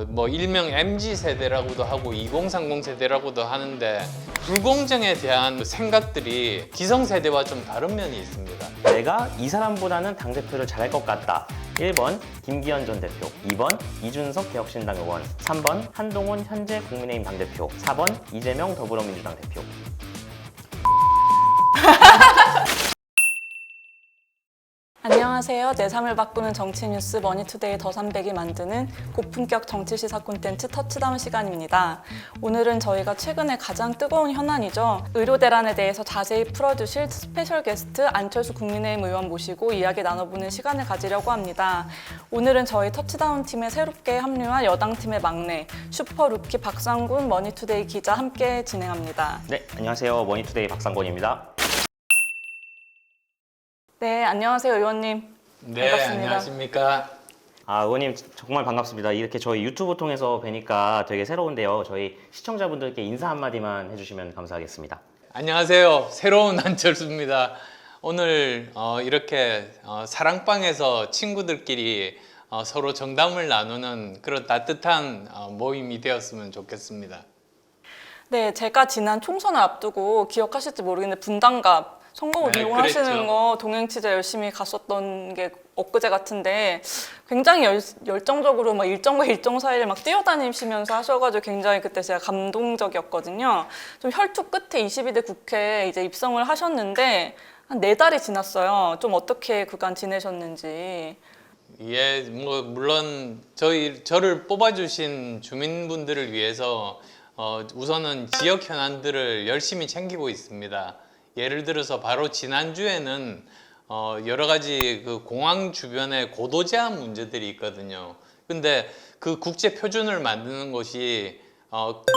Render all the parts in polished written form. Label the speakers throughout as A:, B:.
A: 뭐 일명 MZ 세대라고도 하고 2030 세대라고도 하는데 불공정에 대한 생각들이 기성세대와 좀 다른 면이 있습니다.
B: 내가 이 사람보다는 당대표를 잘할 것 같다. 1번 김기현 전 대표, 2번 이준석 개혁신당 의원, 3번 한동훈 현재 국민의힘 당대표, 4번 이재명 더불어민주당 대표.
C: 안녕하세요. 내 삶을 바꾸는 정치 뉴스 머니투데이 더300이 만드는 고품격 정치 시사 콘텐츠 터치다운 시간입니다. 오늘은 저희가 최근에 가장 뜨거운 현안이죠. 의료 대란에 대해서 자세히 풀어주실 스페셜 게스트 안철수 국민의힘 의원 모시고 이야기 나눠보는 시간을 가지려고 합니다. 오늘은 저희 터치다운 팀에 새롭게 합류한 여당팀의 막내 슈퍼 루키 박상곤 머니투데이 기자 함께 진행합니다.
B: 네, 안녕하세요. 머니투데이 박상곤입니다.
C: 네, 안녕하세요 의원님.
A: 네,
C: 반갑습니다.
A: 안녕하십니까?
B: 의원님 정말 반갑습니다. 이렇게 저희 유튜브 통해서 뵈니까 되게 새로운데요. 저희 시청자분들께 인사 한마디만 해주시면 감사하겠습니다.
A: 안녕하세요. 새로운 안철수입니다. 오늘 이렇게 사랑방에서 친구들끼리 서로 정담을 나누는 그런 따뜻한 모임이 되었으면 좋겠습니다.
C: 네, 제가 지난 총선을 앞두고 기억하실지 모르겠는데 분당갑 선거구
A: 네,
C: 이용하시는
A: 그랬죠.
C: 거 동행 취재 열심히 갔었던 게 엊그제 같은데 굉장히 열정적으로 막 일정과 일정 사이를 막 뛰어다니시면서 하셔가지고 굉장히 그때 제가 감동적이었거든요. 좀 혈투 끝에 22대 국회에 이제 입성을 하셨는데 한 4달이 지났어요. 좀 어떻게 그간 지내셨는지.
A: 예, 뭐 물론 저를 뽑아주신 주민분들을 위해서 우선은 지역 현안들을 열심히 챙기고 있습니다. 예를 들어서 바로 지난주에는 여러 가지 그 공항 주변에 고도 제한 문제들이 있거든요. 근데 그 국제 표준을 만드는 곳이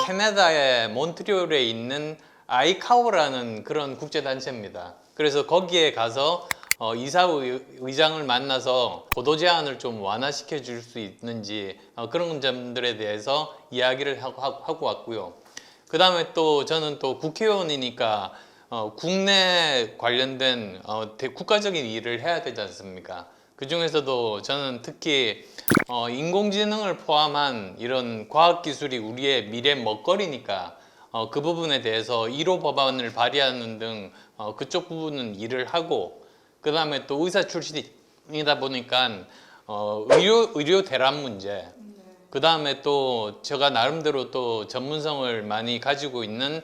A: 캐나다의 몬트리올에 있는 아이카오라는 그런 국제 단체입니다. 그래서 거기에 가서 이사의장을 만나서 고도 제한을 좀 완화시켜 줄 수 있는지 그런 점들에 대해서 이야기를 하고 왔고요. 그 다음에 또 저는 또 국회의원이니까 국내 관련된 국가적인 일을 해야 되지 않습니까? 그 중에서도 저는 특히 인공지능을 포함한 이런 과학기술이 우리의 미래 먹거리니까 그 부분에 대해서 1호 법안을 발의하는 등 그쪽 부분은 일을 하고, 그 다음에 또 의사 출신이다 보니까 의료 대란 문제, 그 다음에 또 제가 나름대로 또 전문성을 많이 가지고 있는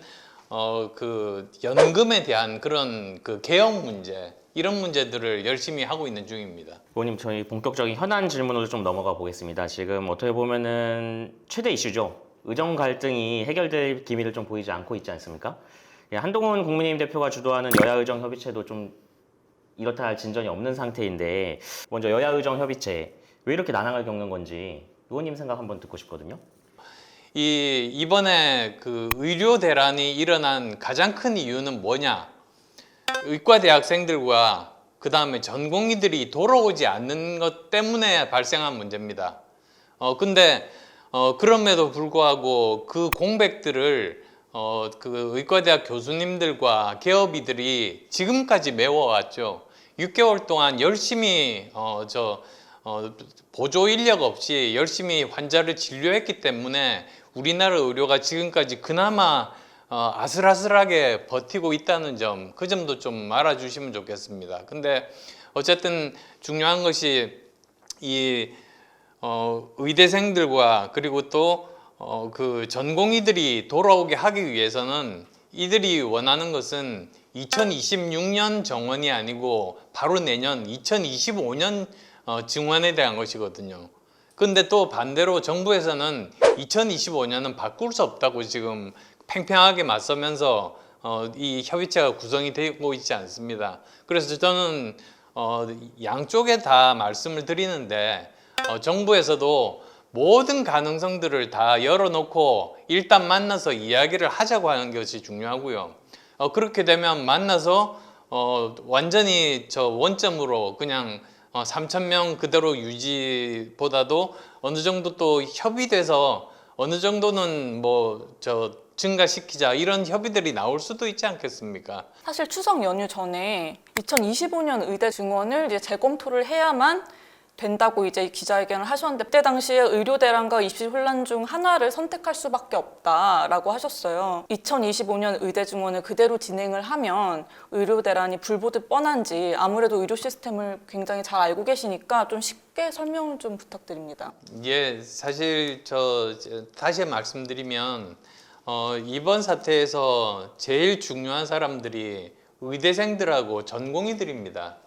A: 그 연금에 대한 그런 그 개혁 문제, 이런 문제들을 열심히 하고 있는 중입니다.
B: 의원님, 저희 본격적인 현안 질문으로 좀 넘어가 보겠습니다. 지금 어떻게 보면은 최대 이슈죠. 의정 갈등이 해결될 기미를 좀 보이지 않고 있지 않습니까? 한동훈 국민의힘 대표가 주도하는 여야 의정 협의체도 좀 이렇다 할 진전이 없는 상태인데, 먼저 여야 의정 협의체 왜 이렇게 난항을 겪는 건지 의원님 생각 한번 듣고 싶거든요.
A: 이번에 그 의료 대란이 일어난 가장 큰 이유는 뭐냐? 의과 대학생들과 그 다음에 전공의들이 돌아오지 않는 것 때문에 발생한 문제입니다. 근데 그럼에도 불구하고 그 공백들을 그 의과대학 교수님들과 개업이들이 지금까지 메워왔죠. 6개월 동안 열심히 보조 인력 없이 열심히 환자를 진료했기 때문에 우리나라 의료가 지금까지 그나마 아슬아슬하게 버티고 있다는 점, 그 점도 좀 알아주시면 좋겠습니다. 근데 어쨌든 중요한 것이 이 의대생들과 그리고 또 그 전공의들이 돌아오게 하기 위해서는 이들이 원하는 것은 2026년 정원이 아니고 바로 내년 2025년 증원에 대한 것이거든요. 근데 또 반대로 정부에서는 2025년은 바꿀 수 없다고 지금 팽팽하게 맞서면서 이 협의체가 구성이 되고 있지 않습니다. 그래서 저는 양쪽에 다 말씀을 드리는데 정부에서도 모든 가능성들을 다 열어놓고 일단 만나서 이야기를 하자고 하는 것이 중요하고요. 그렇게 되면 만나서 완전히 저 원점으로 그냥 3,000명 그대로 유지보다도 어느 정도 또 협의돼서 어느 정도는 증가시키자, 이런 협의들이 나올 수도 있지 않겠습니까?
C: 사실 추석 연휴 전에 2025년 의대 증원을 이제 재검토를 해야만 된다고 이제 기자회견을 하셨는데 그때 당시에 의료대란과 입시 혼란 중 하나를 선택할 수밖에 없다라고 하셨어요. 2025년 의대 증원을 그대로 진행을 하면 의료대란이 불보듯 뻔한지 아무래도 의료 시스템을 굉장히 잘 알고 계시니까 좀 쉽게 설명을 좀 부탁드립니다.
A: 예, 사실 다시 말씀드리면 이번 사태에서 제일 중요한 사람들이 의대생들하고 전공의들입니다.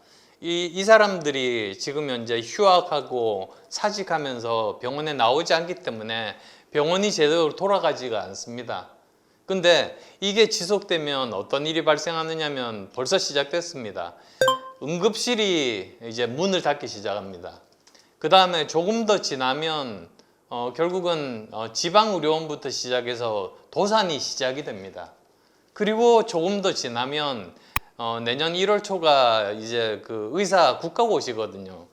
A: 이 사람들이 지금 현재 휴학하고 사직하면서 병원에 나오지 않기 때문에 병원이 제대로 돌아가지가 않습니다. 근데 이게 지속되면 어떤 일이 발생하느냐면 벌써 시작됐습니다. 응급실이 이제 문을 닫기 시작합니다. 그 다음에 조금 더 지나면 결국은 지방의료원부터 시작해서 도산이 시작이 됩니다. 그리고 조금 더 지나면 내년 1월 초가 이제 그 의사 국가고시거든요.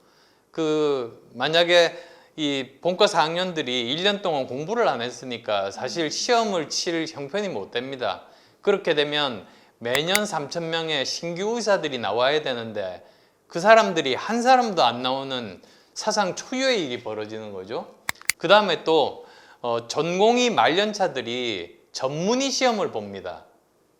A: 만약에 이 본과 4학년들이 1년 동안 공부를 안 했으니까 사실 시험을 칠 형편이 못 됩니다. 그렇게 되면 매년 3,000명의 신규 의사들이 나와야 되는데 그 사람들이 한 사람도 안 나오는 사상 초유의 일이 벌어지는 거죠. 그 다음에 또 전공의 말년차들이 전문의 시험을 봅니다.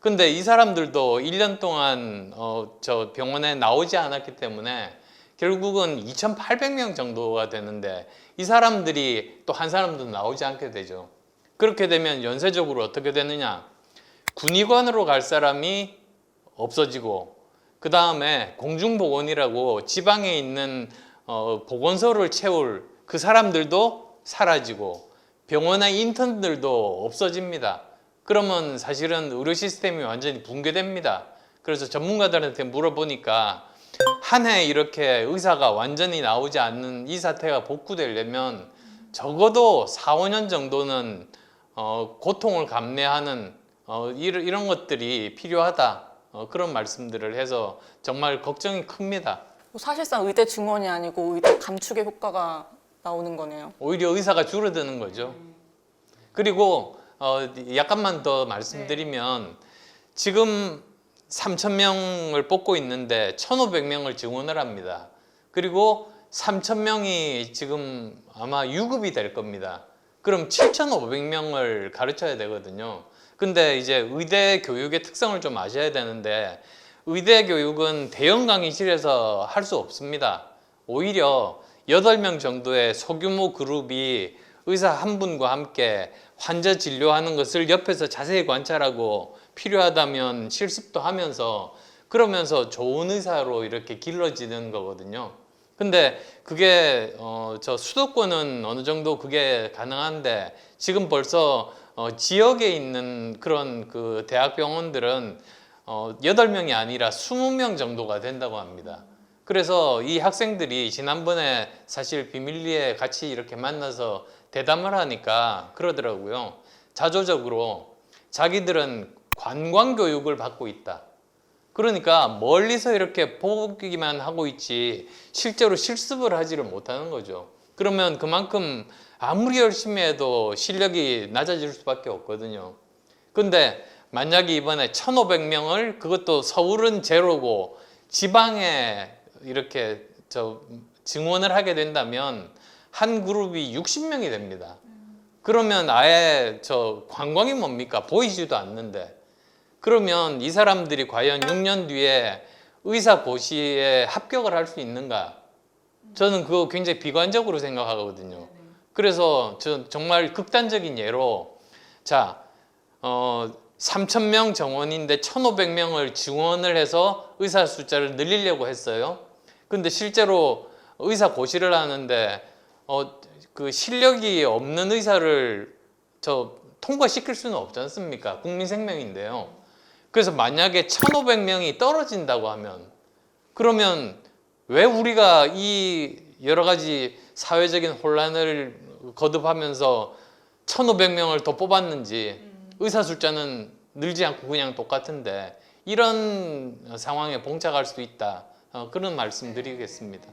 A: 근데 이 사람들도 1년 동안 저 병원에 나오지 않았기 때문에 결국은 2,800명 정도가 되는데 이 사람들이 또 한 사람도 나오지 않게 되죠. 그렇게 되면 연쇄적으로 어떻게 되느냐? 군의관으로 갈 사람이 없어지고 그 다음에 공중보건이라고 지방에 있는 보건소를 채울 그 사람들도 사라지고 병원의 인턴들도 없어집니다. 그러면 사실은 의료 시스템이 완전히 붕괴됩니다. 그래서 전문가들한테 물어보니까 한 해 이렇게 의사가 완전히 나오지 않는 이 사태가 복구되려면 적어도 4, 5년 정도는 고통을 감내하는 이런 것들이 필요하다. 그런 말씀들을 해서 정말 걱정이 큽니다.
C: 사실상 의대 증원이 아니고 의대 감축의 효과가 나오는 거네요.
A: 오히려 의사가 줄어드는 거죠. 그리고 약간만 더 말씀드리면 지금 3,000명을 뽑고 있는데 1,500명을 증원을 합니다. 그리고 3,000명이 지금 아마 유급이 될 겁니다. 그럼 7,500명을 가르쳐야 되거든요. 근데 이제 의대 교육의 특성을 좀 아셔야 되는데 의대 교육은 대형 강의실에서 할 수 없습니다. 오히려 8명 정도의 소규모 그룹이 의사 한 분과 함께 환자 진료하는 것을 옆에서 자세히 관찰하고 필요하다면 실습도 하면서 그러면서 좋은 의사로 이렇게 길러지는 거거든요. 근데 그게 저 수도권은 어느 정도 그게 가능한데 지금 벌써 지역에 있는 그런 그 대학병원들은 8명이 아니라 20명 정도가 된다고 합니다. 그래서 이 학생들이 지난번에 사실 비밀리에 같이 이렇게 만나서 대담을 하니까 그러더라고요. 자조적으로 자기들은 관광교육을 받고 있다. 그러니까 멀리서 이렇게 보기만 하고 있지 실제로 실습을 하지를 못하는 거죠. 그러면 그만큼 아무리 열심히 해도 실력이 낮아질 수밖에 없거든요. 근데 만약에 이번에 1,500명을 그것도 서울은 제로고 지방에 이렇게 증원을 하게 된다면 한 그룹이 60명이 됩니다. 그러면 아예 관광이 뭡니까? 보이지도 않는데. 그러면 이 사람들이 과연 6년 뒤에 의사고시에 합격을 할 수 있는가? 저는 그거 굉장히 비관적으로 생각하거든요. 그래서 정말 극단적인 예로 3,000명 정원인데 1,500명을 증원을 해서 의사 숫자를 늘리려고 했어요. 근데 실제로 의사고시를 하는데 그 실력이 없는 의사를 통과시킬 수는 없지 않습니까? 국민 생명인데요. 그래서 만약에 1,500명이 떨어진다고 하면 그러면 왜 우리가 이 여러 가지 사회적인 혼란을 거듭하면서 1,500명을 더 뽑았는지 의사 숫자는 늘지 않고 그냥 똑같은데 이런 상황에 봉착할 수 있다. 그런 말씀 드리겠습니다.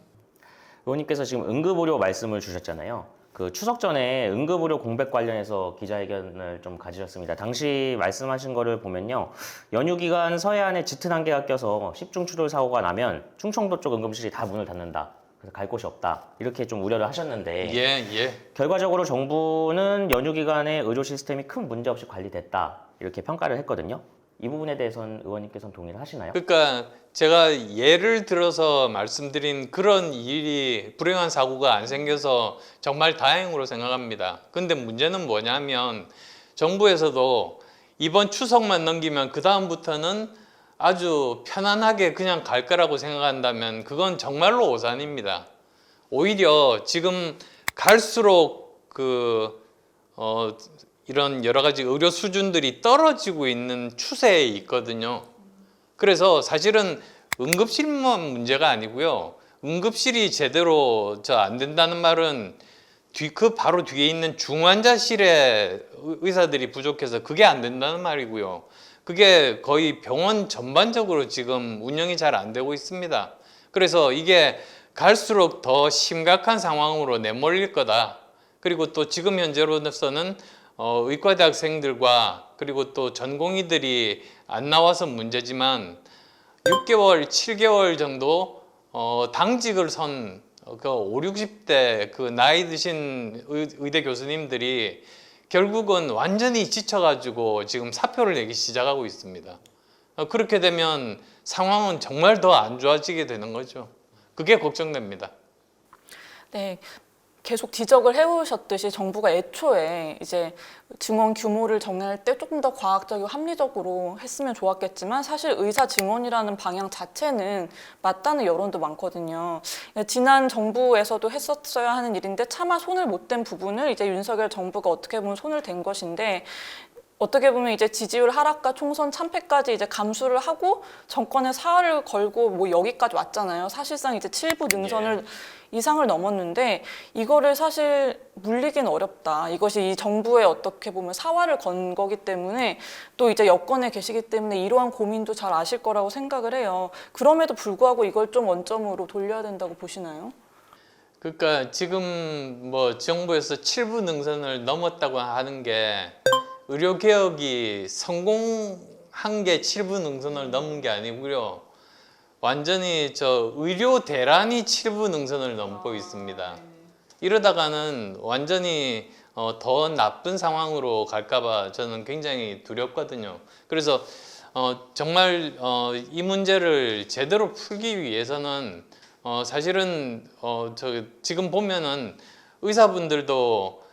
B: 의원님께서 지금 응급의료 말씀을 주셨잖아요. 그 추석 전에 응급의료 공백 관련해서 기자회견을 좀 가지셨습니다. 당시 말씀하신 거를 보면요. 연휴 기간 서해안에 짙은 안개가 껴서 10중 추돌 사고가 나면 충청도 쪽 응급실이 다 문을 닫는다. 그래서 갈 곳이 없다. 이렇게 좀 우려를 하셨는데
A: 예.
B: 결과적으로 정부는 연휴 기간에 의료 시스템이 큰 문제 없이 관리됐다. 이렇게 평가를 했거든요. 이 부분에 대해서는 의원님께서는 동의를 하시나요?
A: 그러니까 제가 예를 들어서 말씀드린 그런 일이 불행한 사고가 안 생겨서 정말 다행으로 생각합니다. 근데 문제는 뭐냐면 정부에서도 이번 추석만 넘기면 그 다음부터는 아주 편안하게 그냥 갈 거라고 생각한다면 그건 정말로 오산입니다. 오히려 지금 갈수록 이런 여러 가지 의료 수준들이 떨어지고 있는 추세에 있거든요. 그래서 사실은 응급실만 문제가 아니고요. 응급실이 제대로 안 된다는 말은 그 바로 뒤에 있는 중환자실에 의사들이 부족해서 그게 안 된다는 말이고요. 그게 거의 병원 전반적으로 지금 운영이 잘 안 되고 있습니다. 그래서 이게 갈수록 더 심각한 상황으로 내몰릴 거다. 그리고 또 지금 현재로서는 의과대학생들과 그리고 또 전공의들이 안 나와서 문제지만 6개월, 7개월 정도 당직을 선 5, 60대 그 나이 드신 의대 교수님들이 결국은 완전히 지쳐가지고 지금 사표를 내기 시작하고 있습니다. 그렇게 되면 상황은 정말 더 안 좋아지게 되는 거죠. 그게 걱정됩니다.
C: 네. 계속 지적을 해오셨듯이 정부가 애초에 이제 증원 규모를 정할 때 조금 더 과학적이고 합리적으로 했으면 좋았겠지만 사실 의사 증원이라는 방향 자체는 맞다는 여론도 많거든요. 지난 정부에서도 했었어야 하는 일인데 차마 손을 못 댄 부분을 이제 윤석열 정부가 어떻게 보면 손을 댄 것인데 어떻게 보면 이제 지지율 하락과 총선 참패까지 이제 감수를 하고 정권의 사활을 걸고 뭐 여기까지 왔잖아요. 사실상 이제 7부 능선을 이상을 넘었는데 이거를 사실 물리긴 어렵다. 이것이 이 정부의 어떻게 보면 사활을 건 거기 때문에 또 이제 여권에 계시기 때문에 이러한 고민도 잘 아실 거라고 생각을 해요. 그럼에도 불구하고 이걸 좀 원점으로 돌려야 된다고 보시나요?
A: 그러니까 지금 뭐 정부에서 7부 능선을 넘었다고 하는 게 의료개혁이 성공한 게 7부 능선을 넘은 게 아니고요. 완전히 의료 대란이 7부 능선을 넘고 있습니다. 이러다가는 완전히 더 나쁜 상황으로 갈까봐 저는 굉장히 두렵거든요. 그래서 정말 이 문제를 제대로 풀기 위해서는 사실은 지금 보면은 의사분들도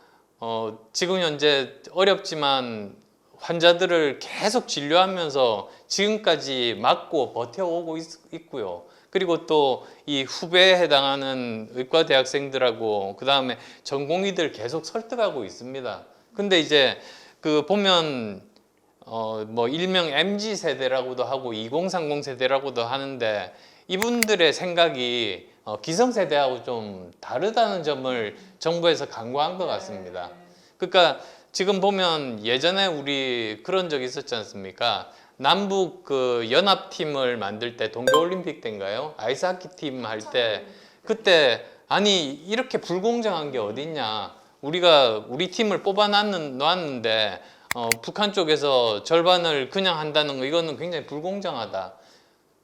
A: 지금 현재 어렵지만 환자들을 계속 진료하면서 지금까지 맞고 버텨오고 있고요. 그리고 또 이 후배에 해당하는 의과대학생들하고 그 다음에 전공의들 계속 설득하고 있습니다. 근데 이제 보면 뭐 일명 MZ 세대라고도 하고 2030 세대라고도 하는데 이분들의 생각이 기성세대하고 좀 다르다는 점을 정부에서 간과한 것 같습니다. 그러니까 지금 보면 예전에 우리 그런 적이 있었지 않습니까? 남북 연합팀을 만들 때 동계올림픽 때인가요? 아이스하키 팀 할 때 그때 아니 이렇게 불공정한 게 어딨냐? 우리 팀을 놨는데 북한 쪽에서 절반을 그냥 한다는 거 이거는 굉장히 불공정하다.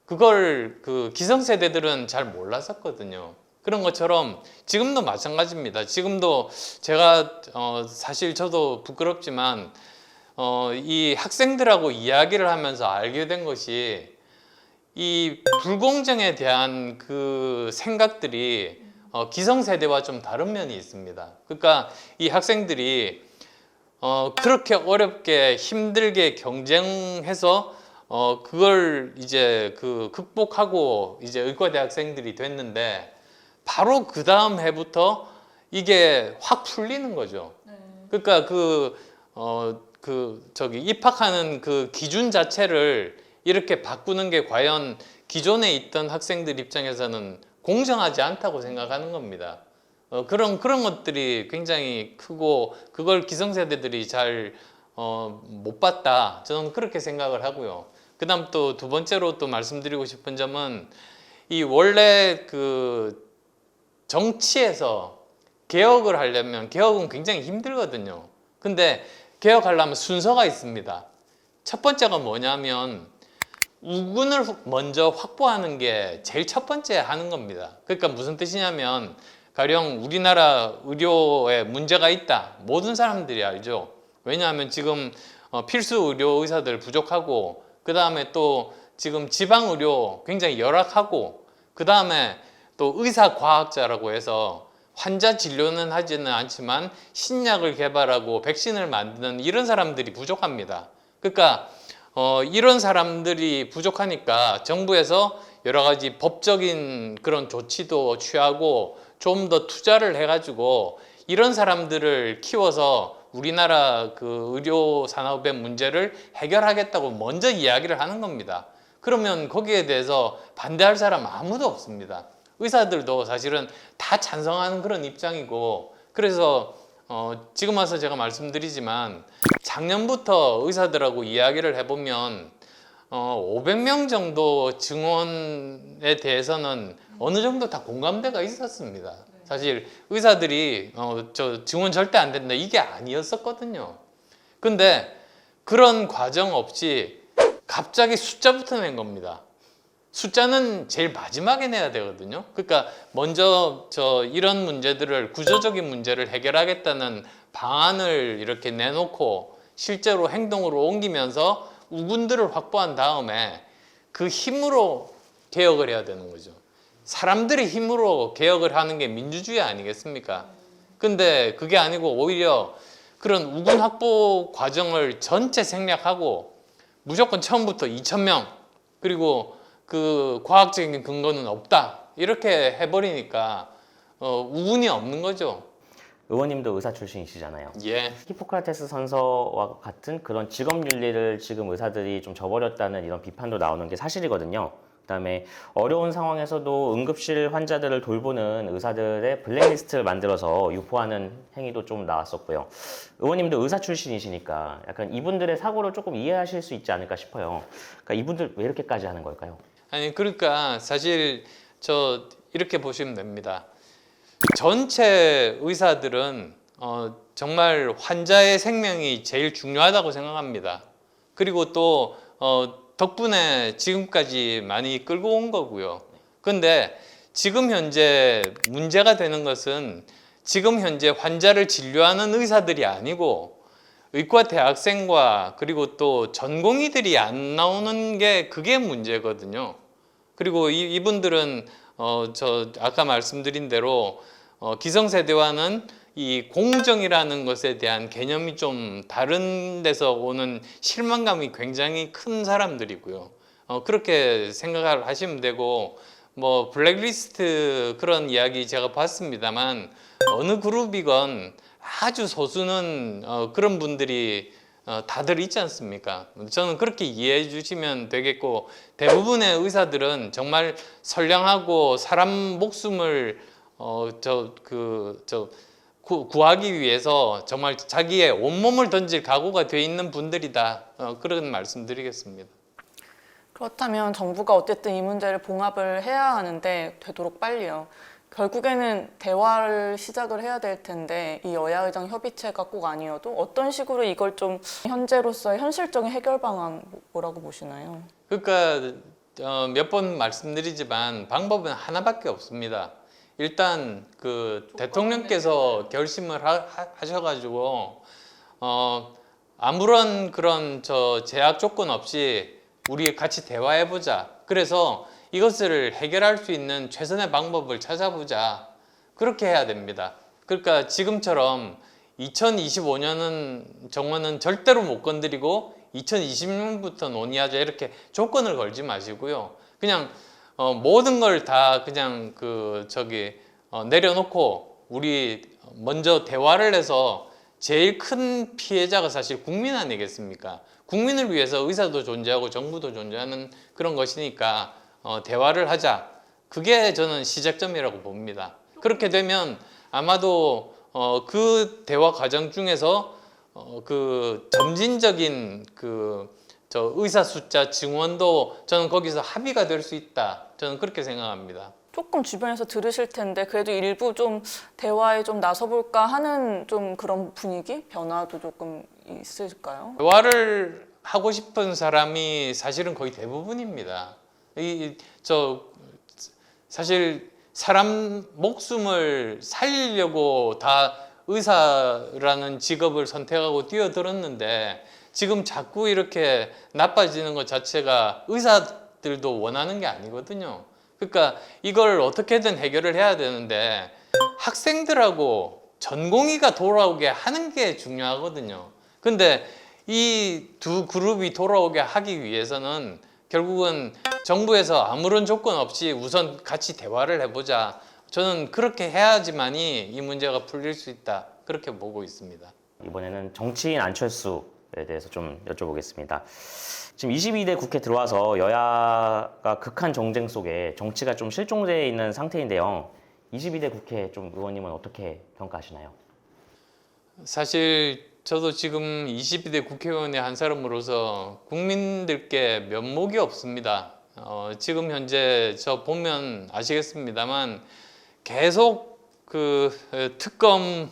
A: 그걸 기성세대들은 잘 몰랐었거든요. 그런 것처럼 지금도 마찬가지입니다. 지금도 제가 사실 저도 부끄럽지만 이 학생들하고 이야기를 하면서 알게 된 것이 이 불공정에 대한 그 생각들이 기성세대와 좀 다른 면이 있습니다. 그러니까 이 학생들이 그렇게 어렵게 힘들게 경쟁해서 그걸 이제 극복하고 이제 의과대학생들이 됐는데 바로 그 다음 해부터 이게 확 풀리는 거죠. 그러니까 입학하는 그 기준 자체를 이렇게 바꾸는 게 과연 기존에 있던 학생들 입장에서는 공정하지 않다고 생각하는 겁니다. 그런 것들이 굉장히 크고 그걸 기성세대들이 잘 못 봤다. 저는 그렇게 생각을 하고요. 그다음 또 두 번째로 또 말씀드리고 싶은 점은 이 원래 정치에서 개혁을 하려면 개혁은 굉장히 힘들거든요. 근데 개혁하려면 순서가 있습니다. 첫 번째가 뭐냐면 우군을 먼저 확보하는 게 제일 첫 번째 하는 겁니다. 그러니까 무슨 뜻이냐면 가령 우리나라 의료에 문제가 있다. 모든 사람들이 알죠. 왜냐하면 지금 필수 의료 의사들 부족하고 그 다음에 또 지금 지방 의료 굉장히 열악하고 그 다음에 또 의사 과학자라고 해서 환자 진료는 하지는 않지만 신약을 개발하고 백신을 만드는 이런 사람들이 부족합니다. 그러니까 이런 사람들이 부족하니까 정부에서 여러 가지 법적인 그런 조치도 취하고 좀 더 투자를 해가지고 이런 사람들을 키워서 우리나라 그 의료 산업의 문제를 해결하겠다고 먼저 이야기를 하는 겁니다. 그러면 거기에 대해서 반대할 사람 아무도 없습니다. 의사들도 사실은 다 찬성하는 그런 입장이고 그래서 지금 와서 제가 말씀드리지만 작년부터 의사들하고 이야기를 해보면 500명 정도 증원에 대해서는 어느 정도 다 공감대가 있었습니다. 사실 의사들이 저 증원 절대 안 된다 이게 아니었었거든요. 근데 그런 과정 없이 갑자기 숫자부터 낸 겁니다. 숫자는 제일 마지막에 내야 되거든요. 그러니까 먼저 이런 문제들을 구조적인 문제를 해결하겠다는 방안을 이렇게 내놓고 실제로 행동으로 옮기면서 우군들을 확보한 다음에 그 힘으로 개혁을 해야 되는 거죠. 사람들의 힘으로 개혁을 하는 게 민주주의 아니겠습니까? 근데 그게 아니고 오히려 그런 우군 확보 과정을 전체 생략하고 무조건 처음부터 2,000명 그리고 그 과학적인 근거는 없다 이렇게 해버리니까 우군이 없는 거죠.
B: 의원님도 의사 출신이시잖아요.
A: 예.
B: 히포크라테스 선서와 같은 그런 직업 윤리를 지금 의사들이 좀 저버렸다는 이런 비판도 나오는 게 사실이거든요. 그다음에 어려운 상황에서도 응급실 환자들을 돌보는 의사들의 블랙리스트를 만들어서 유포하는 행위도 좀 나왔었고요. 의원님도 의사 출신이시니까 약간 이분들의 사고를 조금 이해하실 수 있지 않을까 싶어요. 그러니까 이분들 왜 이렇게까지 하는 걸까요?
A: 아니 그러니까 사실 이렇게 보시면 됩니다. 전체 의사들은 정말 환자의 생명이 제일 중요하다고 생각합니다. 그리고 또 덕분에 지금까지 많이 끌고 온 거고요. 근데 지금 현재 문제가 되는 것은 지금 현재 환자를 진료하는 의사들이 아니고 의과 대학생과 그리고 또 전공의들이 안 나오는 게 그게 문제거든요. 그리고 이분들은 아까 말씀드린 대로 기성세대와는 이 공정이라는 것에 대한 개념이 좀 다른 데서 오는 실망감이 굉장히 큰 사람들이고요. 그렇게 생각을 하시면 되고 뭐 블랙리스트 그런 이야기 제가 봤습니다만 어느 그룹이건 아주 소수는 그런 분들이 다들 있지 않습니까? 저는 그렇게 이해해 주시면 되겠고 대부분의 의사들은 정말 선량하고 사람 목숨을 구하기 위해서 정말 자기의 온몸을 던질 각오가 돼 있는 분들이다. 그런 말씀드리겠습니다.
C: 그렇다면 정부가 어쨌든 이 문제를 봉합을 해야 하는데 되도록 빨리요. 결국에는 대화를 시작을 해야 될 텐데 이 여야의정 협의체가 꼭 아니어도 어떤 식으로 이걸 좀 현재로서의 현실적인 해결 방안 뭐라고 보시나요?
A: 그러니까 몇 번 말씀드리지만 방법은 하나밖에 없습니다. 일단 그 대통령께서 결심을 하셔가지고 아무런 그런 제약 조건 없이 우리 같이 대화해보자. 그래서 이것을 해결할 수 있는 최선의 방법을 찾아보자. 그렇게 해야 됩니다. 그러니까 지금처럼 2025년은 정원은 절대로 못 건드리고 2026년부터 논의하자 이렇게 조건을 걸지 마시고요. 그냥 모든 걸 다 그냥 내려놓고 우리 먼저 대화를 해서 제일 큰 피해자가 사실 국민 아니겠습니까? 국민을 위해서 의사도 존재하고 정부도 존재하는 그런 것이니까 대화를 하자. 그게 저는 시작점이라고 봅니다. 그렇게 되면 아마도 그 대화 과정 중에서 그 점진적인 의사 숫자 증원도 저는 거기서 합의가 될 수 있다. 저는 그렇게 생각합니다.
C: 조금 주변에서 들으실 텐데 그래도 일부 좀 대화에 좀 나서볼까 하는 좀 그런 분위기? 변화도 조금 있을까요?
A: 대화를 하고 싶은 사람이 사실은 거의 대부분입니다. 사실 사람 목숨을 살리려고 다 의사라는 직업을 선택하고 뛰어들었는데 지금 자꾸 이렇게 나빠지는 것 자체가 의사들도 원하는 게 아니거든요. 그러니까 이걸 어떻게든 해결을 해야 되는데 학생들하고 전공의가 돌아오게 하는 게 중요하거든요. 근데 이 두 그룹이 돌아오게 하기 위해서는 결국은 정부에서 아무런 조건 없이 우선 같이 대화를 해보자. 저는 그렇게 해야지만이 이 문제가 풀릴 수 있다. 그렇게 보고 있습니다.
B: 이번에는 정치인 안철수에 대해서 좀 여쭤보겠습니다. 지금 22대 국회 들어와서 여야가 극한 정쟁 속에 정치가 좀 실종되어 있는 상태인데요. 22대 국회 좀 의원님은 어떻게 평가하시나요?
A: 사실 저도 지금 22대 국회의원의 한 사람으로서 국민들께 면목이 없습니다. 지금 현재 저 보면 아시겠습니다만 계속 그 특검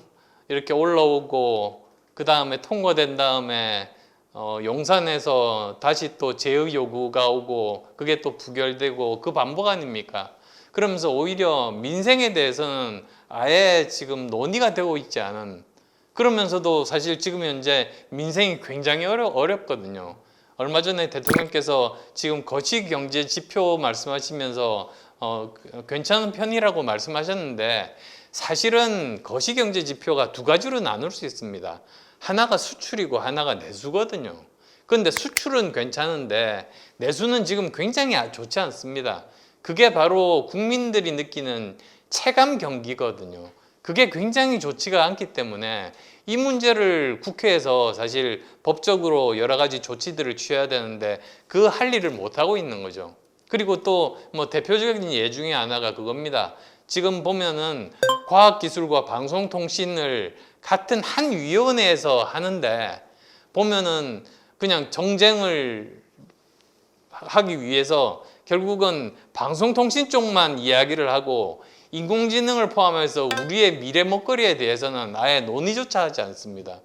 A: 이렇게 올라오고 그 다음에 통과된 다음에 용산에서 다시 또 제의 요구가 오고 그게 또 부결되고 그 반복 아닙니까? 그러면서 오히려 민생에 대해서는 아예 지금 논의가 되고 있지 않은, 그러면서도 사실 지금 현재 민생이 굉장히 어렵거든요. 얼마 전에 대통령께서 지금 거시경제 지표 말씀하시면서 괜찮은 편이라고 말씀하셨는데 사실은 거시경제 지표가 두 가지로 나눌 수 있습니다. 하나가 수출이고 하나가 내수거든요. 그런데 수출은 괜찮은데 내수는 지금 굉장히 좋지 않습니다. 그게 바로 국민들이 느끼는 체감 경기거든요. 그게 굉장히 좋지가 않기 때문에 이 문제를 국회에서 사실 법적으로 여러 가지 조치들을 취해야 되는데 그 할 일을 못 하고 있는 거죠. 그리고 또 뭐 대표적인 예 중에 하나가 그겁니다. 지금 보면은 과학기술과 방송통신을 같은 한 위원회에서 하는데 보면은 그냥 정쟁을 하기 위해서 결국은 방송통신 쪽만 이야기를 하고 인공지능을 포함해서 우리의 미래 먹거리에 대해서는 아예 논의조차 하지 않습니다.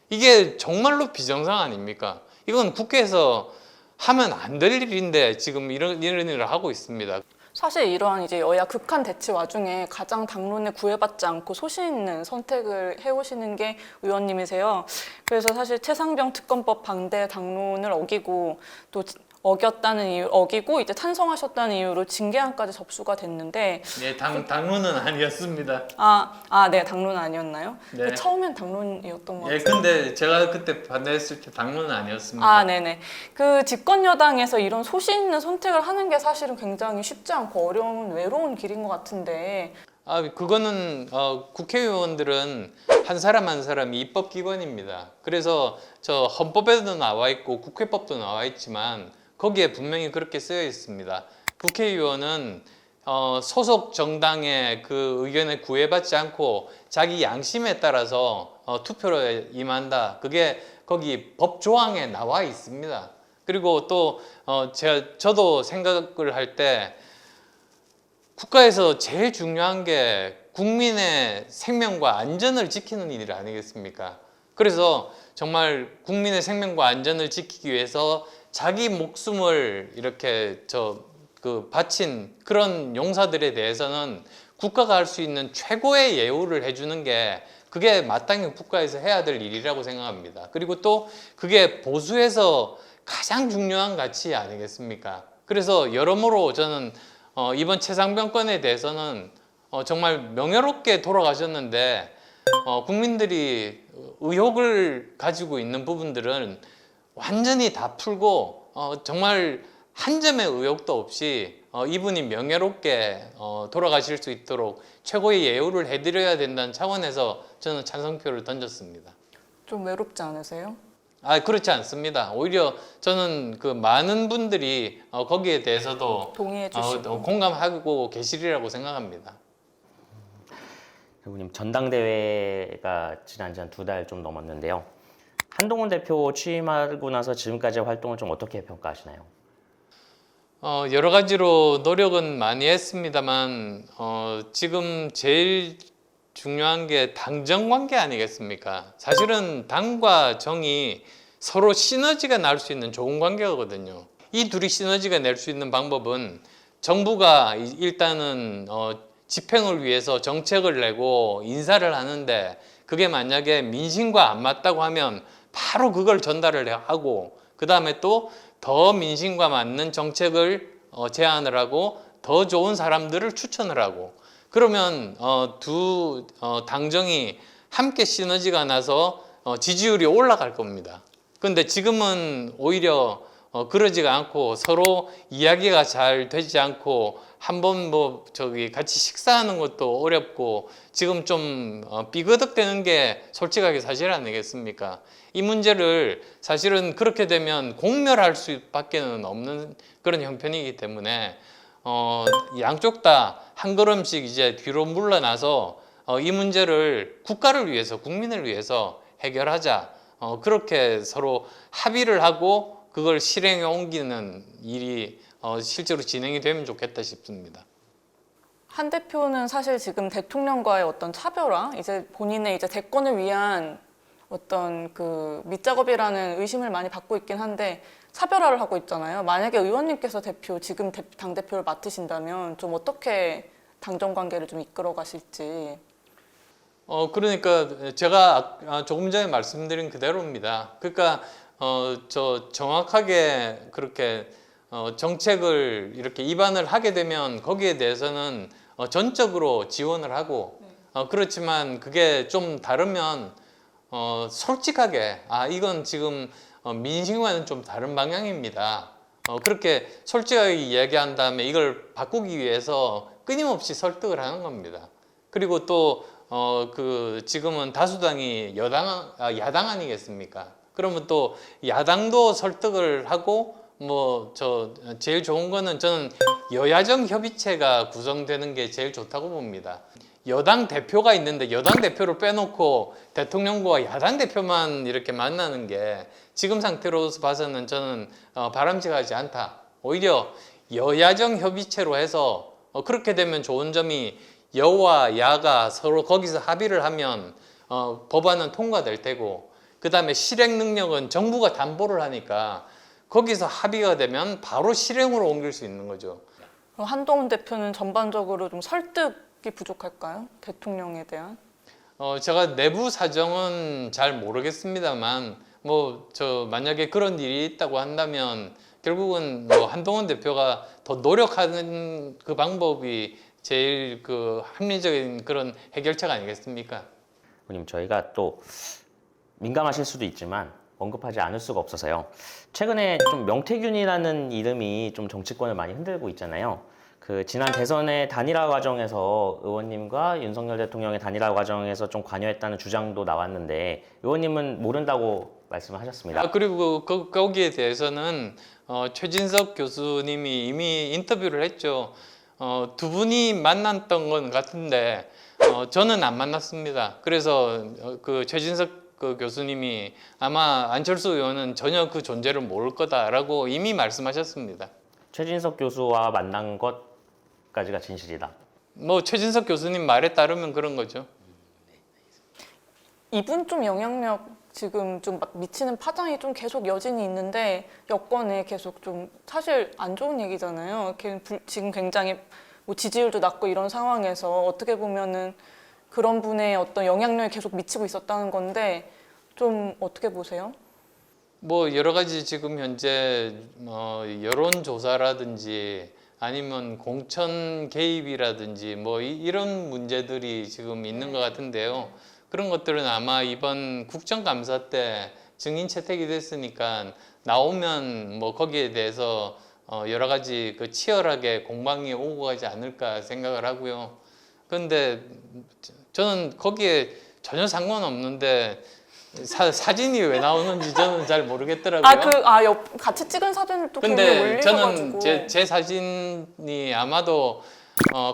A: 이게 정말로 비정상 아닙니까? 이건 국회에서 하면 안 될 일인데 지금 이런 일을 하고 있습니다.
C: 사실 이러한 이제 여야 극한 대치 와중에 가장 당론에 구애받지 않고 소신 있는 선택을 해오시는 게 의원님이세요. 그래서 사실 최상병 특검법 방대 당론을 어기고 또 어겼다는 이유, 어기고 이제 찬성하셨다는 이유로 징계안까지 접수가 됐는데
A: 네, 당론은 아니었습니다.
C: 네, 당론은 아니었나요?
A: 네.
C: 처음엔 당론이었던 것
A: 예,
C: 같아요.
A: 근데 제가 그때 반대했을 때 당론은 아니었습니다.
C: 네네. 그 집권 여당에서 이런 소신 있는 선택을 하는 게 사실은 굉장히 쉽지 않고 어려운 외로운 길인 것 같은데.
A: 그거는 국회의원들은 한 사람 한 사람이 입법기관입니다. 그래서 저 헌법에도 나와 있고 국회법도 나와 있지만 거기에 분명히 그렇게 쓰여 있습니다. 국회의원은 소속 정당의 그 의견에 구애받지 않고 자기 양심에 따라서 투표를 임한다. 그게 거기 법 조항에 나와 있습니다. 그리고 또 저도 생각을 할 때 국가에서 제일 중요한 게 국민의 생명과 안전을 지키는 일 아니겠습니까? 그래서 정말 국민의 생명과 안전을 지키기 위해서 자기 목숨을 이렇게 바친 그런 용사들에 대해서는 국가가 할 수 있는 최고의 예우를 해주는 게 그게 마땅히 국가에서 해야 될 일이라고 생각합니다. 그리고 또 그게 보수에서 가장 중요한 가치 아니겠습니까? 그래서 여러모로 저는 이번 최상병 건에 대해서는 정말 명예롭게 돌아가셨는데 국민들이 의혹을 가지고 있는 부분들은 완전히 다 풀고 정말 한 점의 의혹도 없이 이분이 명예롭게 돌아가실 수 있도록 최고의 예우를 해드려야 된다는 차원에서 저는 찬성표를 던졌습니다.
C: 좀 외롭지 않으세요?
A: 그렇지 않습니다. 오히려 저는 그 많은 분들이 거기에 대해서도
C: 동의해 주시고
A: 공감하고 계시리라고 생각합니다.
B: 대표님, 전당대회가 지난 지 한 2달 좀 넘었는데요. 한동훈 대표 취임하고 나서 지금까지의 활동을 좀 어떻게 평가하시나요?
A: 여러 가지로 노력은 많이 했습니다만 지금 제일 중요한 게 당정 관계 아니겠습니까? 사실은 당과 정이 서로 시너지가 날 수 있는 좋은 관계거든요. 이 둘이 시너지가 낼 수 있는 방법은 정부가 일단은 집행을 위해서 정책을 내고 인사를 하는데 그게 만약에 민심과 안 맞다고 하면 바로 그걸 전달을 하고 그 다음에 또 더 민심과 맞는 정책을 제안을 하고 더 좋은 사람들을 추천을 하고 그러면 두 당정이 함께 시너지가 나서 지지율이 올라갈 겁니다. 근데 지금은 오히려 그러지가 않고 서로 이야기가 잘 되지 않고 한번 같이 식사하는 것도 어렵고 지금 좀 삐그덕대는 게 솔직하게 사실 아니겠습니까? 이 문제를 사실은 그렇게 되면 공멸할 수밖에는 없는 그런 형편이기 때문에 양쪽 다 한 걸음씩 이제 뒤로 물러나서 이 문제를 국가를 위해서 국민을 위해서 해결하자. 그렇게 서로 합의를 하고 그걸 실행에 옮기는 일이 실제로 진행이 되면 좋겠다 싶습니다.
C: 한 대표는 사실 지금 대통령과의 어떤 차별화, 이제 본인의 이제 대권을 위한 어떤 그 밑작업이라는 의심을 많이 받고 있긴 한데 차별화를 하고 있잖아요. 만약에 의원님께서 지금 당대표를 맡으신다면 좀 어떻게 당정 관계를 좀 이끌어 가실지.
A: 그러니까 제가 조금 전에 말씀드린 그대로입니다. 그러니까 정확하게 그렇게 정책을 이렇게 입안을 하게 되면 거기에 대해서는 전적으로 지원을 하고 그렇지만 그게 좀 다르면 솔직하게 이건 지금 민심과는 좀 다른 방향입니다. 그렇게 솔직하게 이야기한 다음에 이걸 바꾸기 위해서 끊임없이 설득을 하는 겁니다. 그리고 또 지금은 다수당이 야당 아니겠습니까? 그러면 또 야당도 설득을 하고 제일 좋은 거는 저는 여야정 협의체가 구성되는 게 제일 좋다고 봅니다. 여당 대표가 있는데 여당 대표를 빼놓고 대통령과 야당 대표만 이렇게 만나는 게 지금 상태로서 봐서는 저는 바람직하지 않다. 오히려 여야정 협의체로 해서 그렇게 되면 좋은 점이 여와 야가 서로 거기서 합의를 하면 법안은 통과될 테고 그 다음에 실행 능력은 정부가 담보를 하니까 거기서 합의가 되면 바로 실행으로 옮길 수 있는 거죠.
C: 한동훈 대표는 전반적으로 좀 설득이 부족할까요? 대통령에 대한?
A: 제가 내부 사정은 잘 모르겠습니다만 만약에 그런 일이 있다고 한다면 결국은 한동훈 대표가 더 노력하는 그 방법이 제일 합리적인 그런 해결책 아니겠습니까?
B: 의원님, 저희가 또 민감하실 수도 있지만 언급하지 않을 수가 없어서요. 최근에 좀 명태균이라는 이름이 좀 정치권을 많이 흔들고 있잖아요. 지난 대선의 단일화 과정에서 의원님과 윤석열 대통령의 단일화 과정에서 좀 관여했다는 주장도 나왔는데 의원님은 모른다고 말씀하셨습니다.
A: 그리고 거기에 대해서는 최진석 교수님이 이미 인터뷰를 했죠. 두 분이 만났던 건 같은데 저는 안 만났습니다. 그래서 최진석 교수님이 아마 안철수 의원은 전혀 그 존재를 모를 거다라고 이미 말씀하셨습니다.
B: 최진석 교수와 만난 것까지가 진실이다.
A: 최진석 교수님 말에 따르면 그런 거죠.
C: 이분 좀 영향력 지금 좀 미치는 파장이 좀 계속 여진이 있는데 여권에 계속 좀 사실 안 좋은 얘기잖아요. 지금 굉장히 지지율도 낮고 이런 상황에서 어떻게 보면은 그런 분의 어떤 영향력이 계속 미치고 있었다는 건데 좀 어떻게 보세요?
A: 여러 가지 지금 현재 여론조사라든지 아니면 공천 개입이라든지 이런 문제들이 지금 있는 것 같은데요. 그런 것들은 아마 이번 국정감사 때 증인 채택이 됐으니까 나오면 거기에 대해서 여러 가지 치열하게 공방이 오고 가지 않을까 생각을 하고요. 그런데 저는 거기에 전혀 상관없는데 사진이 왜 나오는지 저는 잘 모르겠더라고요.
C: 같이 찍은 사진을 또 굉장히
A: 근데
C: 올리셔가지고.
A: 저는 제 사진이 아마도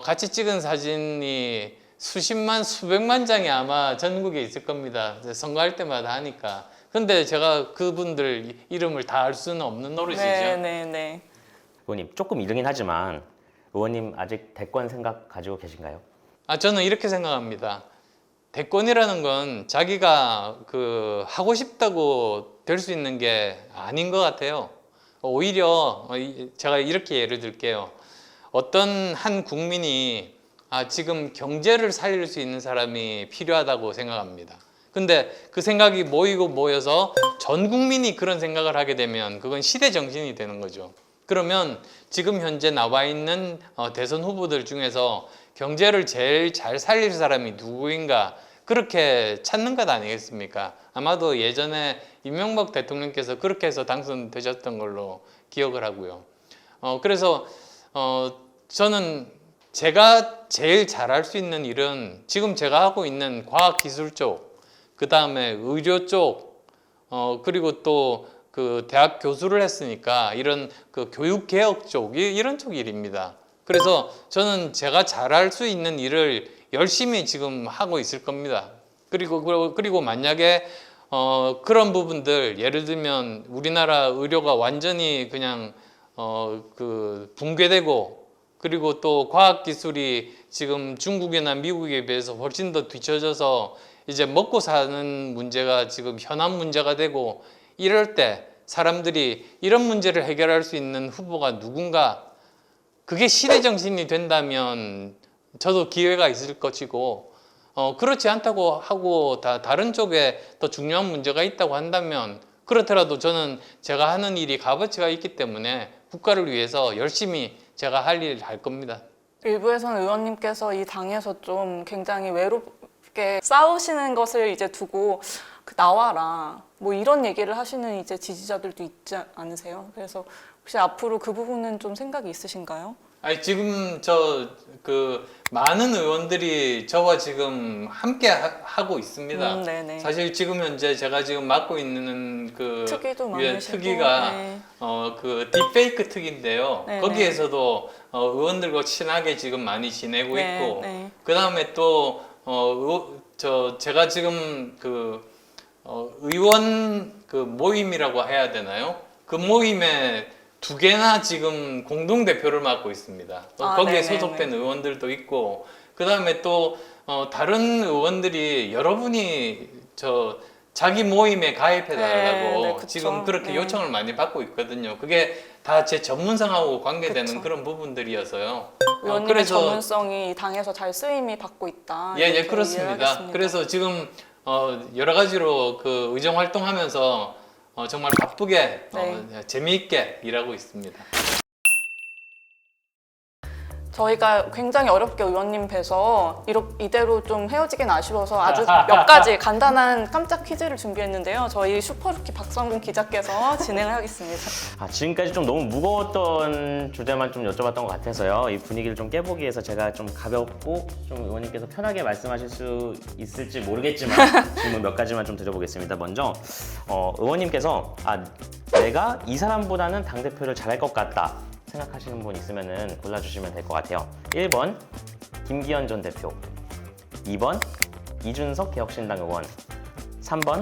A: 같이 찍은 사진이 수십만, 수백만 장이 아마 전국에 있을 겁니다. 선거할 때마다 하니까. 근데 제가 그분들 이름을 다 알 수는 없는 노릇이죠.
C: 네.
B: 의원님, 조금 이르긴 하지만 의원님 아직 대권 생각 가지고 계신가요?
A: 저는 이렇게 생각합니다. 대권이라는 건 자기가 그 하고 싶다고 될 수 있는 게 아닌 것 같아요. 오히려 제가 이렇게 예를 들게요. 어떤 한 국민이 지금 경제를 살릴 수 있는 사람이 필요하다고 생각합니다. 근데 그 생각이 모여서 전 국민이 그런 생각을 하게 되면 그건 시대 정신이 되는 거죠. 그러면 지금 현재 나와 있는 대선 후보들 중에서 경제를 제일 잘 살릴 사람이 누구인가 그렇게 찾는 것 아니겠습니까? 아마도 예전에 이명박 대통령께서 그렇게 해서 당선되셨던 걸로 기억을 하고요. 그래서 저는 제가 제일 잘할 수 있는 일은 지금 제가 하고 있는 과학기술 쪽, 그 다음에 의료 쪽, 그리고 또 그 대학 교수를 했으니까 이런 그 교육 개혁 쪽, 이런 쪽 일입니다. 그래서 저는 제가 잘할 수 있는 일을 열심히 지금 하고 있을 겁니다. 그리고 만약에 그런 부분들, 예를 들면 우리나라 의료가 완전히 그냥 그 붕괴되고, 그리고 또 과학기술이 지금 중국이나 미국에 비해서 훨씬 더 뒤처져서 이제 먹고 사는 문제가 지금 현안 문제가 되고, 이럴 때 사람들이 이런 문제를 해결할 수 있는 후보가 누군가, 그게 시대 정신이 된다면 저도 기회가 있을 것이고, 그렇지 않다고 하고 다른 쪽에 더 중요한 문제가 있다고 한다면, 그렇더라도 저는 제가 하는 일이 값어치가 있기 때문에 국가를 위해서 열심히 제가 할 일 할 겁니다.
C: 일부에서는 의원님께서 이 당에서 좀 굉장히 외롭게 싸우시는 것을 이제 두고 나와라 뭐 이런 얘기를 하시는 이제 지지자들도 있지 않으세요? 그래서 혹시 앞으로 그 부분은 좀 생각이 있으신가요?
A: 아니 지금 그 많은 의원들이 저와 지금 함께 하고 있습니다.
C: 네네.
A: 사실 지금 현재 제가 지금 맡고 있는 그
C: 특기도 많으시고,
A: 특기가
C: 네.
A: 그 딥페이크 특기인데요.
C: 네네.
A: 거기에서도 의원들과 친하게 지금 많이 지내고
C: 네,
A: 있고,
C: 네.
A: 그 다음에 또 제가 지금 의원 그 모임이라고 해야 되나요? 그 모임에 2개나 지금 공동 대표를 맡고 있습니다. 거기에
C: 네네네.
A: 소속된 의원들도 있고, 그 다음에 또 다른 의원들이 여러분이 자기 모임에 가입해 달라고
C: 네, 그쵸.
A: 지금 그렇게
C: 네.
A: 요청을 많이 받고 있거든요. 그게 다 제 전문성하고 관계되는
C: 그쵸.
A: 그런 부분들이어서요.
C: 의원님의 전문성이 이 당에서 잘 쓰임이 받고 있다.
A: 예,
C: 이렇게
A: 그렇습니다.
C: 이해하겠습니다.
A: 그래서 지금 여러 가지로 그 의정 활동하면서 정말 바쁘게
C: 네.
A: 재미있게 일하고 있습니다.
C: 저희가 굉장히 어렵게 의원님 뵈서 이대로 좀 헤어지긴 아쉬워서 아주 몇 가지 간단한 깜짝 퀴즈를 준비했는데요. 저희 슈퍼루키 박성근 기자께서 진행을 하겠습니다.
B: 지금까지 좀 너무 무거웠던 주제만 좀 여쭤봤던 것 같아서요. 이 분위기를 좀 깨보기 위해서 제가 좀 가볍고 좀 의원님께서 편하게 말씀하실 수 있을지 모르겠지만 질문 몇 가지만 좀 드려보겠습니다. 먼저 의원님께서 내가 이 사람보다는 당대표를 잘할 것 같다 생각하시는 분 있으면 골라주시면 될 것 같아요. 1번 김기현 전 대표, 2번 이준석 개혁신당 의원, 3번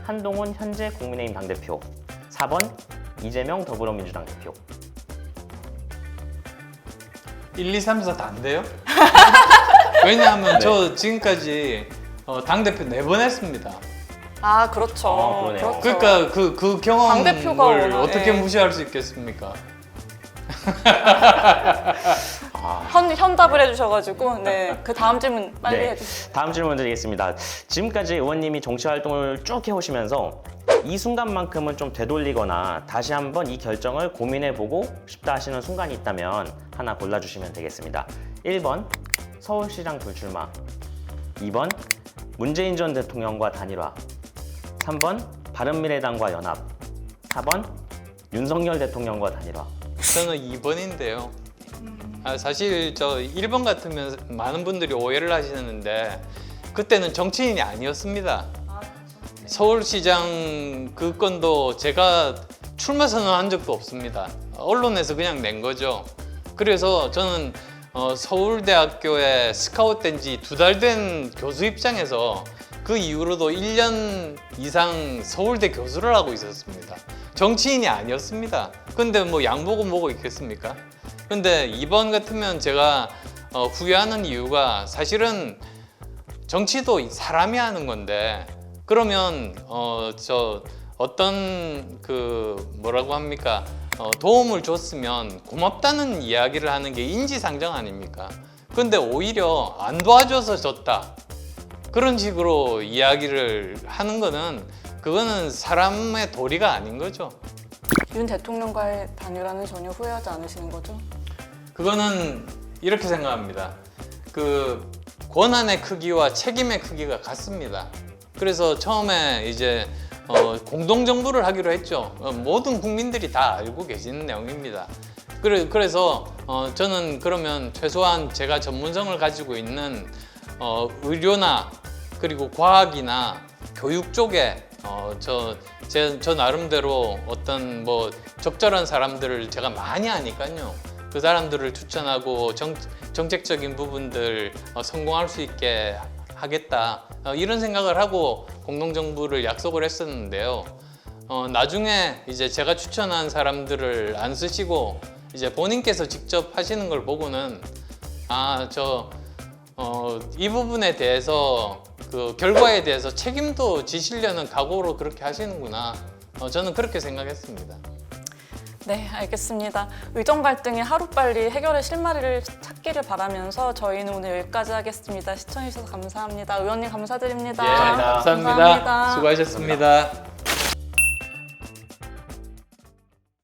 B: 한동훈 현재 국민의힘 당대표, 4번 이재명 더불어민주당 대표.
A: 1, 2, 3, 4 다 안 돼요? 왜냐하면
B: 네.
A: 저 지금까지 당대표 4번 했습니다.
C: 아, 그렇죠.
B: 그러네요.
A: 그러니까 그 경험을
C: 당대표가 워낙,
A: 어떻게
C: 예.
A: 무시할 수 있겠습니까?
C: 현답을 해주셔가지고 그 다음 질문 빨리
B: 네.
C: 해주세요.
B: 다음 질문 드리겠습니다. 지금까지 의원님이 정치 활동을 쭉 해오시면서 이 순간만큼은 좀 되돌리거나 다시 한번 이 결정을 고민해보고 싶다 하시는 순간이 있다면 하나 골라주시면 되겠습니다. 1번 서울시장 불출마, 2번 문재인 전 대통령과 단일화, 3번 바른미래당과 연합, 4번 윤석열 대통령과 단일화.
A: 저는 2번인데요. 사실 저 1번 같으면 많은 분들이 오해를 하시는데 그때는 정치인이 아니었습니다. 서울시장 그 건도 제가 출마 선언한 적도 없습니다. 언론에서 그냥 낸 거죠. 그래서 저는 서울대학교에 스카웃된 지 2달 된 교수 입장에서 그 이후로도 1년 이상 서울대 교수를 하고 있었습니다. 정치인이 아니었습니다. 근데 뭐 양보고 뭐고 있겠습니까? 근데 이번 같으면 제가 후회하는 이유가 사실은 정치도 사람이 하는 건데 그러면 어떤 뭐라고 합니까? 도움을 줬으면 고맙다는 이야기를 하는 게 인지상정 아닙니까? 근데 오히려 안 도와줘서 줬다. 그런 식으로 이야기를 하는 거는 그거는 사람의 도리가 아닌 거죠.
C: 윤 대통령과의 단일화는 전혀 후회하지 않으시는 거죠?
A: 그거는 이렇게 생각합니다. 그 권한의 크기와 책임의 크기가 같습니다. 그래서 처음에 이제 공동정부를 하기로 했죠. 모든 국민들이 다 알고 계시는 내용입니다. 그래서 저는 그러면 최소한 제가 전문성을 가지고 있는 의료나 그리고 과학이나 교육 쪽에 저 나름대로 어떤 뭐 적절한 사람들을 제가 많이 아니까요. 그 사람들을 추천하고 정책적인 부분들 성공할 수 있게 하겠다 이런 생각을 하고 공동정부를 약속을 했었는데요. 나중에 이제 제가 추천한 사람들을 안 쓰시고 이제 본인께서 직접 하시는 걸 보고는 이 부분에 대해서 그 결과에 대해서 책임도 지시려는 각오로 그렇게 하시는구나. 저는 그렇게 생각했습니다.
C: 네, 알겠습니다. 의정 갈등이 하루빨리 해결의 실마리를 찾기를 바라면서 저희는 오늘 여기까지 하겠습니다. 시청해주셔서 감사합니다. 의원님 감사드립니다.
A: 감사합니다.
C: 감사합니다.
A: 수고하셨습니다.